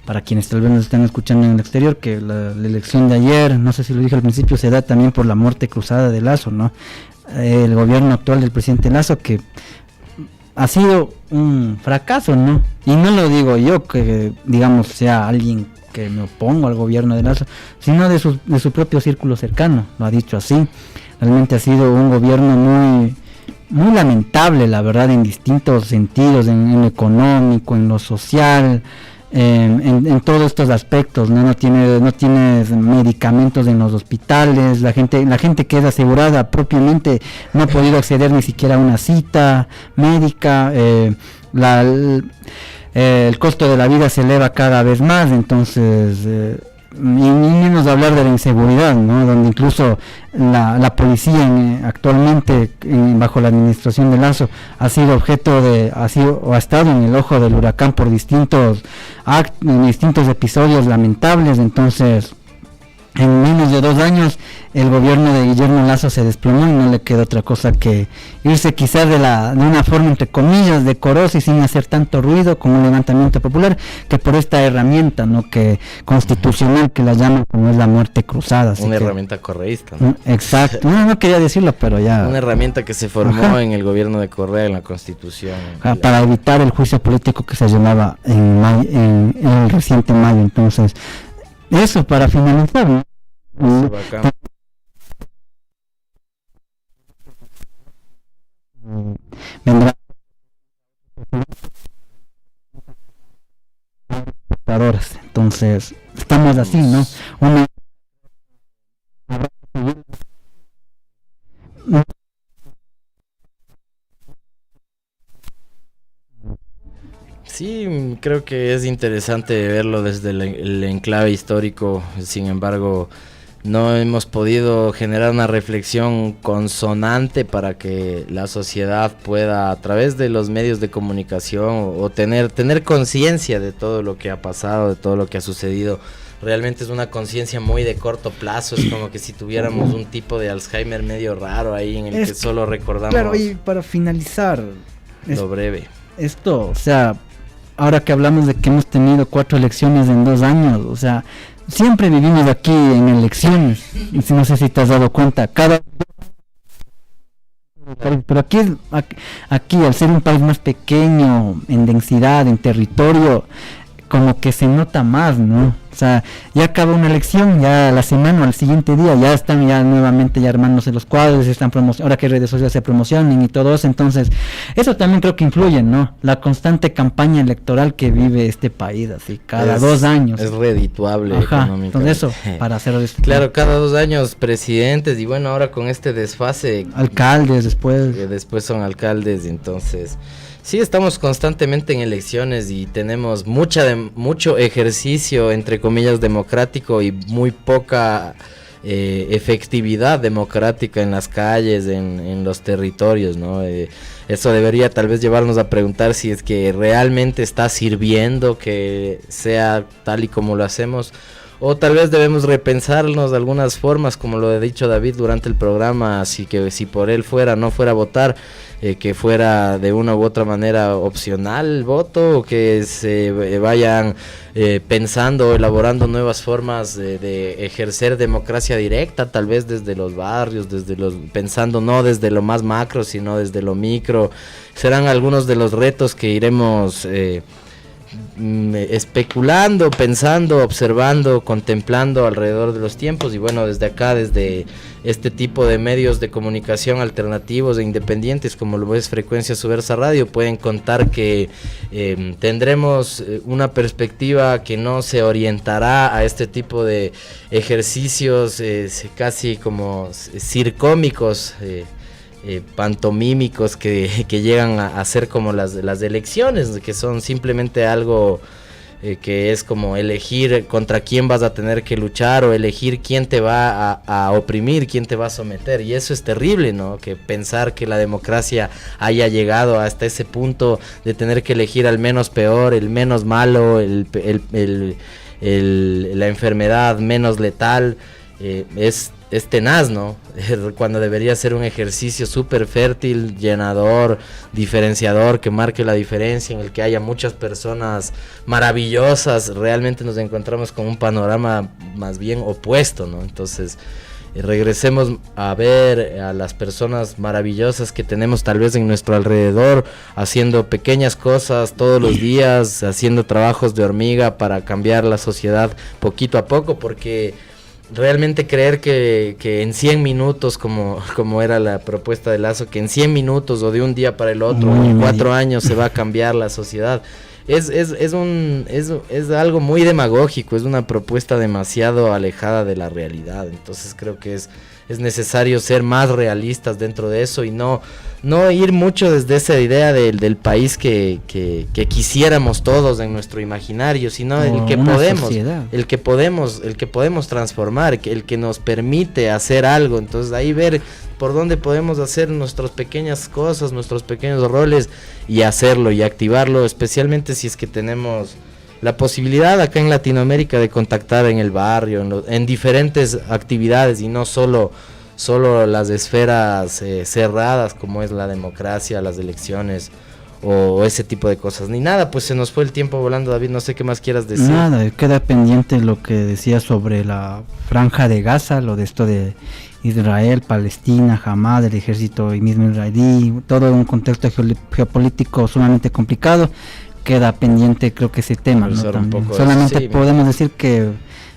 para quienes tal vez nos están escuchando en el exterior, que la elección de ayer, no sé si lo dije al principio, se da también por la muerte cruzada de Lazo, ¿no? El gobierno actual del presidente Lazo, que ha sido un fracaso, ¿no? Y no lo digo yo, que digamos sea alguien que me opongo al gobierno de Lazo, sino de su propio círculo cercano, lo ha dicho así. Realmente ha sido un gobierno muy lamentable, la verdad, en distintos sentidos, en lo económico, en lo social, en todos estos aspectos, no tienes medicamentos en los hospitales, la gente que es asegurada propiamente no ha podido acceder ni siquiera a una cita médica, el costo de la vida se eleva cada vez más, entonces y menos hablar de la inseguridad, ¿no? Donde incluso la policía actualmente bajo la administración de Lazo ha sido ha estado en el ojo del huracán por distintos episodios lamentables. Entonces, en menos de 2 años el gobierno de Guillermo Lazo se desplomó y no le queda otra cosa que irse quizás de una forma entre comillas decorosa y sin hacer tanto ruido como un levantamiento popular, que por esta herramienta, ¿no? Que constitucional que la llaman, como es la muerte cruzada. Una herramienta correísta, ¿no? Exacto, no quería decirlo, pero ya. Una herramienta que se formó en el gobierno de Correa, en la Constitución. Para evitar el juicio político que se llevaba en el reciente mayo. Entonces, eso para finalizar, ¿no? Vendrá espectadores, entonces estamos así, ¿no? Sí, creo que es interesante verlo desde el enclave histórico. Sin embargo, no hemos podido generar una reflexión consonante para que la sociedad pueda, a través de los medios de comunicación, o tener conciencia de todo lo que ha pasado, de todo lo que ha sucedido. Realmente es una conciencia muy de corto plazo, es como que si tuviéramos un tipo de Alzheimer medio raro ahí en el que solo recordamos. Claro, y para finalizar lo breve. Esto, o sea, ahora que hablamos de que hemos tenido 4 elecciones en 2 años, o sea, siempre vivimos aquí en elecciones, no sé si te has dado cuenta, pero aquí al ser un país más pequeño en densidad, en territorio, como que se nota más, ¿no? O sea, ya acaba una elección, ya a la semana o al siguiente día ya están ya nuevamente ya armándose los cuadros, están ahora que redes sociales se promocionan y todo eso, entonces eso también creo que influye, ¿no? La constante campaña electoral que vive este país, así, cada 2 años. Es redituable económicamente. Entonces eso, para hacer esto. Claro, cada 2 años presidentes y bueno, ahora con este desfase. Alcaldes después. Que después son alcaldes, entonces... Sí, estamos constantemente en elecciones y tenemos mucho ejercicio, entre comillas, democrático y muy poca efectividad democrática en las calles, en los territorios, ¿no? Eso debería tal vez llevarnos a preguntar si es que realmente está sirviendo que sea tal y como lo hacemos, o tal vez debemos repensarnos algunas formas, como lo ha dicho David durante el programa, así que si por él no fuera a votar, que fuera de una u otra manera opcional el voto, o que se vayan pensando, elaborando nuevas formas de ejercer democracia directa, tal vez desde los barrios, pensando no desde lo más macro, sino desde lo micro. Serán algunos de los retos que iremos especulando, pensando, observando, contemplando alrededor de los tiempos. Y bueno, desde acá, desde este tipo de medios de comunicación alternativos e independientes como lo es Frecuencia Subversa Radio, pueden contar que tendremos una perspectiva que no se orientará a este tipo de ejercicios casi como circómicos, pantomímicos que llegan a ser como las elecciones, que son simplemente algo que es como elegir contra quién vas a tener que luchar, o elegir quién te va a oprimir, quién te va a someter. Y eso es terrible, ¿no? Que pensar que la democracia haya llegado hasta ese punto de tener que elegir al menos peor, el menos malo, la enfermedad menos letal, es tenaz, ¿no? Cuando debería ser un ejercicio súper fértil, llenador, diferenciador, que marque la diferencia, en el que haya muchas personas maravillosas. Realmente nos encontramos con un panorama más bien opuesto, ¿no? Entonces, regresemos a ver a las personas maravillosas que tenemos tal vez en nuestro alrededor, haciendo pequeñas cosas todos los días, haciendo trabajos de hormiga para cambiar la sociedad poquito a poco, porque realmente creer que en 100 minutos, como era la propuesta de Lazo, que en 100 minutos o de un día para el otro, en 4 años se va a cambiar la sociedad, es algo muy demagógico, es una propuesta demasiado alejada de la realidad. Entonces creo que es necesario ser más realistas dentro de eso y no ir mucho desde esa idea del país que quisiéramos todos en nuestro imaginario, sino el que podemos transformar, el que nos permite hacer algo. Entonces ahí ver por dónde podemos hacer nuestras pequeñas cosas, nuestros pequeños roles, y hacerlo y activarlo, especialmente si es que tenemos la posibilidad acá en Latinoamérica de contactar en el barrio, en diferentes actividades, y no solo las esferas cerradas como es la democracia, las elecciones o ese tipo de cosas. Ni nada, pues se nos fue el tiempo volando, David, no sé qué más quieras decir. Nada, queda pendiente lo que decía sobre la franja de Gaza, lo de esto de Israel, Palestina, Hamás, el ejército y mismo israelí, todo un contexto geopolítico sumamente complicado. Queda pendiente, creo que ese tema, ¿no? Solamente podemos decir que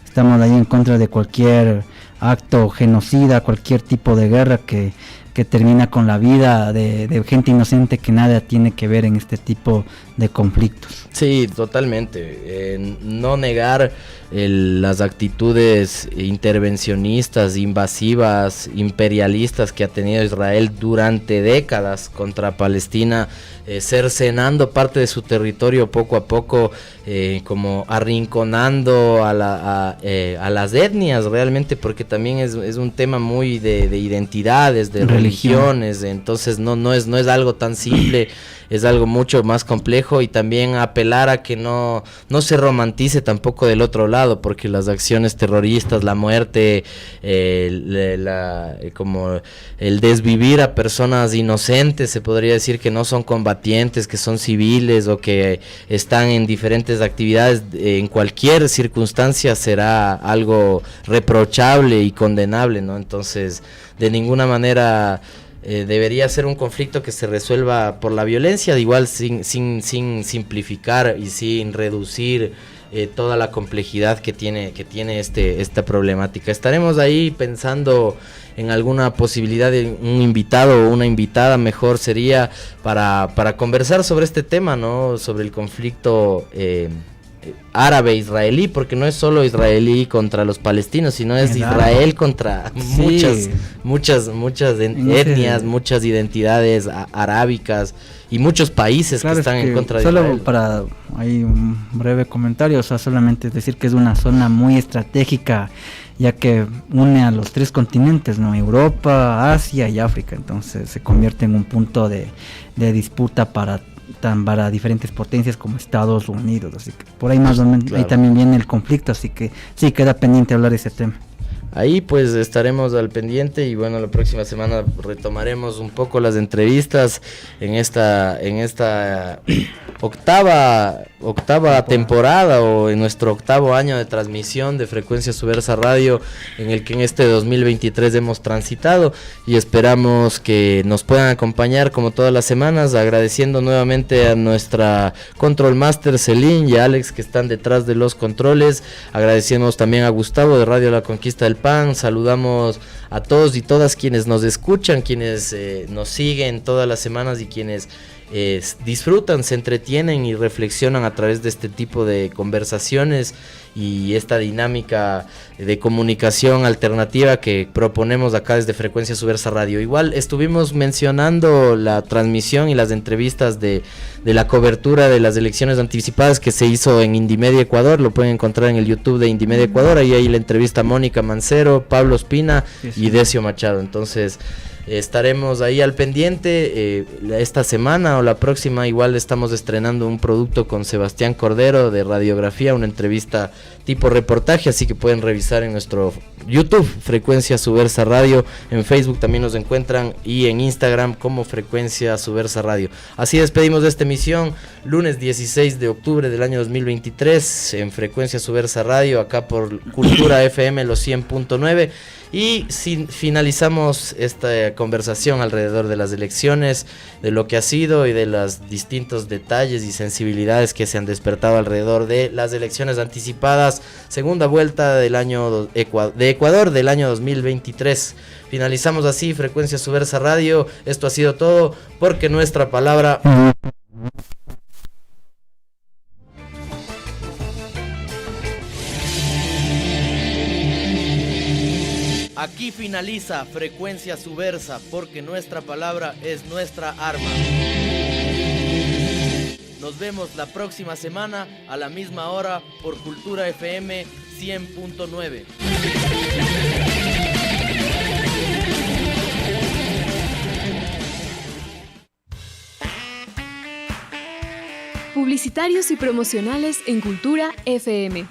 estamos ahí en contra de cualquier acto genocida, cualquier tipo de guerra que que termina con la vida de gente inocente que nada tiene que ver en este tipo de conflictos. Sí, totalmente. No negar las actitudes intervencionistas, invasivas, imperialistas que ha tenido Israel durante décadas contra Palestina, cercenando parte de su territorio poco a poco, como arrinconando a las etnias realmente, porque también es un tema muy de identidades, de religiones, entonces no es algo tan simple. Es algo mucho más complejo, y también apelar a que no se romantice tampoco del otro lado, porque las acciones terroristas, la muerte, como el desvivir a personas inocentes, se podría decir, que no son combatientes, que son civiles o que están en diferentes actividades, en cualquier circunstancia será algo reprochable y condenable, ¿no? Entonces, de ninguna manera debería ser un conflicto que se resuelva por la violencia, igual sin simplificar y sin reducir toda la complejidad que tiene esta problemática. Estaremos ahí pensando en alguna posibilidad de un invitado o una invitada, mejor sería, para conversar sobre este tema, ¿no? Sobre el conflicto árabe-israelí, porque no es solo israelí contra los palestinos, sino es Israel contra muchas etnias, muchas identidades arábicas y muchos países que están en contra de Israel. Solo para ahí un breve comentario, o sea, solamente decir que es una zona muy estratégica, ya que une a los 3 continentes, ¿no? Europa, Asia y África, entonces se convierte en un punto de disputa para diferentes potencias como Estados Unidos, así que por ahí más o menos, claro, ahí también viene el conflicto, así que sí, queda pendiente hablar de ese tema. Ahí pues estaremos al pendiente, y bueno, la próxima semana retomaremos un poco las entrevistas en esta octava temporada, o en nuestro 8º año de transmisión de Frecuencia Subversa Radio, en el que en este 2023 hemos transitado, y esperamos que nos puedan acompañar como todas las semanas, agradeciendo nuevamente a nuestra Control Master Celine y a Alex, que están detrás de los controles. Agradecemos también a Gustavo de Radio La Conquista del Pan. Saludamos a todos y todas quienes nos escuchan, quienes nos siguen todas las semanas, y quienes disfrutan, se entretienen y reflexionan a través de este tipo de conversaciones y esta dinámica de comunicación alternativa que proponemos acá desde Frecuencia Subversa Radio. Igual estuvimos mencionando la transmisión y las entrevistas de la cobertura de las elecciones anticipadas que se hizo en Indymedia Ecuador. Lo pueden encontrar en el YouTube de Indymedia Ecuador. Ahí hay la entrevista a Mónica Mancero, Pablo Espina y Decio Machado. Entonces estaremos ahí al pendiente. Esta semana o la próxima igual estamos estrenando un producto con Sebastián Cordero de Radiografía, una entrevista tipo reportaje, así que pueden revisar en nuestro YouTube, Frecuencia Subversa Radio. En Facebook también nos encuentran, y en Instagram como Frecuencia Subversa Radio. Así despedimos de esta emisión, lunes 16 de octubre del año 2023, en Frecuencia Subversa Radio, acá por Cultura FM los 100.9. Y finalizamos esta conversación alrededor de las elecciones, de lo que ha sido y de los distintos detalles y sensibilidades que se han despertado alrededor de las elecciones anticipadas, segunda vuelta del año de Ecuador del año 2023. Finalizamos así Frecuencia Subversa Radio. Esto ha sido todo, porque nuestra palabra... Aquí finaliza Frecuencia Subversa, porque nuestra palabra es nuestra arma. Nos vemos la próxima semana a la misma hora por Cultura FM 100.9. Publicitarios y promocionales en Cultura FM.